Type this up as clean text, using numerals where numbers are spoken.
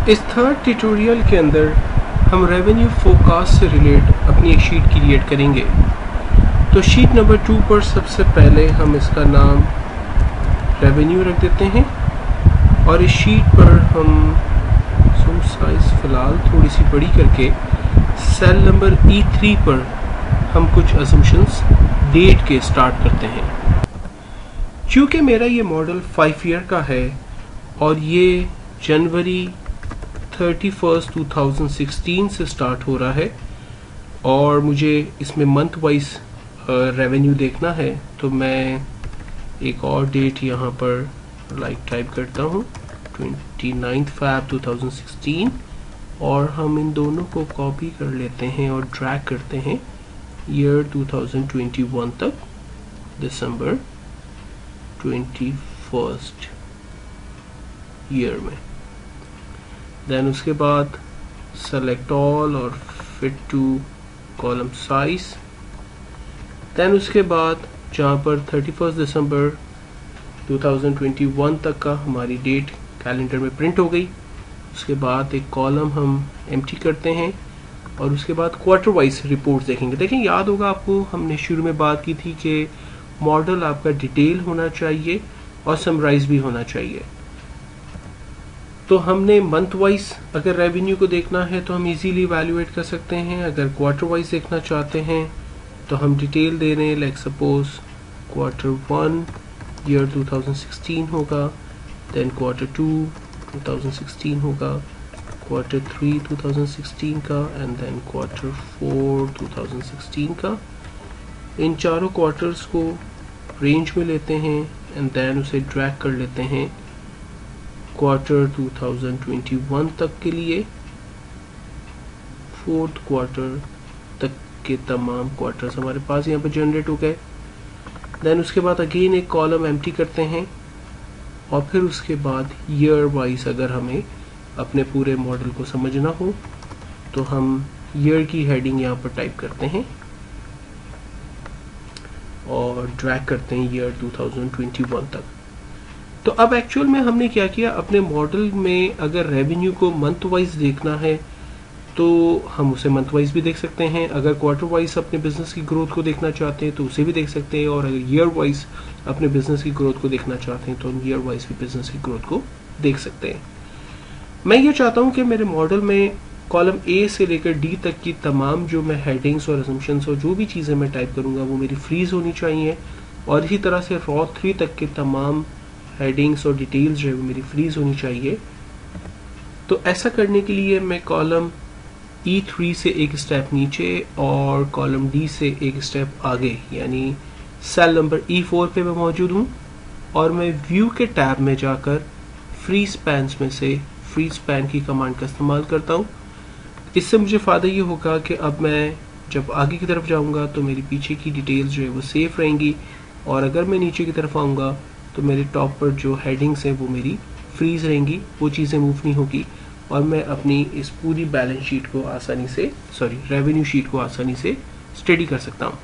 इस third tutorial के अंदर हम रेवेन्यू फोरकास्ट से रिलेट अपनी एक शीट क्रिएट करेंगे। तो शीट नंबर 2 पर सबसे पहले हम इसका नाम रेवेन्यू रख देते हैं और इस शीट पर हम साइज फ़िलहाल थोड़ी सी बड़ी करके सेल नंबर E3 पर हम कुछ असम्पशंस डेट के स्टार्ट करते हैं। क्योंकि मेरा ये मॉडल 5 ईयर का है और ये जनवरी 31 2016 से स्टार्ट हो रहा है और मुझे इसमें मंथ वाइज रेवेन्यू देखना है, तो मैं एक और डेट यहाँ पर टाइप करता हूँ 29 Feb 2016 और हम इन दोनों को कॉपी कर लेते हैं और ड्रैग करते हैं ईयर 2021 तक, दिसंबर 21 ईयर में। देन उसके बाद सेलेक्ट ऑल और fit to column size. Then उसके बाद जहाँ पर 31 दिसंबर 2021 तक का हमारी डेट कैलेंडर में प्रिंट हो गई, उसके बाद एक कॉलम हम एम्प्टी करते हैं और उसके बाद क्वार्टर वाइज रिपोर्ट देखेंगे। देखें, याद होगा आपको, हमने शुरू में बात की थी कि मॉडल आपका डिटेल होना चाहिए और समराइज भी होना चाहिए। तो हमने मंथ वाइज अगर रेवेन्यू को देखना है तो हम इजीली इवैल्यूएट कर सकते हैं। अगर क्वार्टर वाइज देखना चाहते हैं तो हम डिटेल दे रहे हैं, लाइक सपोज क्वार्टर 1 ईयर 2016 होगा, देन क्वार्टर 2 2016 होगा, क्वार्टर 3 2016 का एंड देन क्वार्टर 4 2016 का। इन चारों क्वार्टर्स को रेंज में लेते हैं एंड देन उसे ड्रैग कर लेते हैं क्वार्टर 2021 तक के लिए। फोर्थ क्वार्टर तक के तमाम क्वार्टर्स हमारे पास यहाँ पर जनरेट हो गए। देन उसके बाद अगेन एक कॉलम एम्प्टी करते हैं और फिर उसके बाद ईयर वाइज अगर हमें अपने पूरे मॉडल को समझना हो तो हम ईयर की हेडिंग यहाँ पर टाइप करते हैं और ड्रैग करते हैं ईयर 2021 तक। तो अब एक्चुअल में हमने क्या किया, अपने मॉडल में अगर रेवेन्यू को मंथ वाइज देखना है तो हम उसे मंथ वाइज भी देख सकते हैं, अगर क्वार्टर वाइज अपने बिजनेस की ग्रोथ को देखना चाहते हैं तो उसे भी देख सकते हैं, और अगर ईयर वाइज अपने बिजनेस की ग्रोथ को देखना चाहते हैं तो हम ईयर वाइज भी बिजनेस की ग्रोथ को देख सकते हैं। मैं ये चाहता हूँ कि मेरे मॉडल में कॉलम ए से लेकर डी तक की तमाम जो मैं हेडिंग्स और असम्पशंस और जो भी चीज़ें मैं टाइप करूँगा वो मेरी फ्रीज होनी चाहिए, और इसी तरह से रॉ 3 तक के तमाम हेडिंग्स और डिटेल्स जो है वो मेरी फ्रीज होनी चाहिए। तो ऐसा करने के लिए मैं कॉलम E3 से एक स्टेप नीचे और कॉलम डी से एक स्टेप आगे, यानी सेल नंबर E4 पे मैं मौजूद हूँ और मैं व्यू के टैब में जाकर फ्री स्पैन्स में से फ्री स्पैन की कमांड का इस्तेमाल करता हूँ। इससे मुझे फ़ायदा ये होगा कि अब मैं जब आगे की तरफ जाऊँगा तो मेरी पीछे की डिटेल्स जो है वो सेफ रहेंगी, और अगर मैं नीचे की तरफ आऊँगा तो मेरे टॉप पर जो हेडिंग्स हैं वो मेरी फ्रीज रहेंगी, वो चीज़ें मूव नहीं होगी और मैं अपनी इस पूरी बैलेंस शीट को आसानी से रेवेन्यू शीट को आसानी से स्टडी कर सकता हूँ।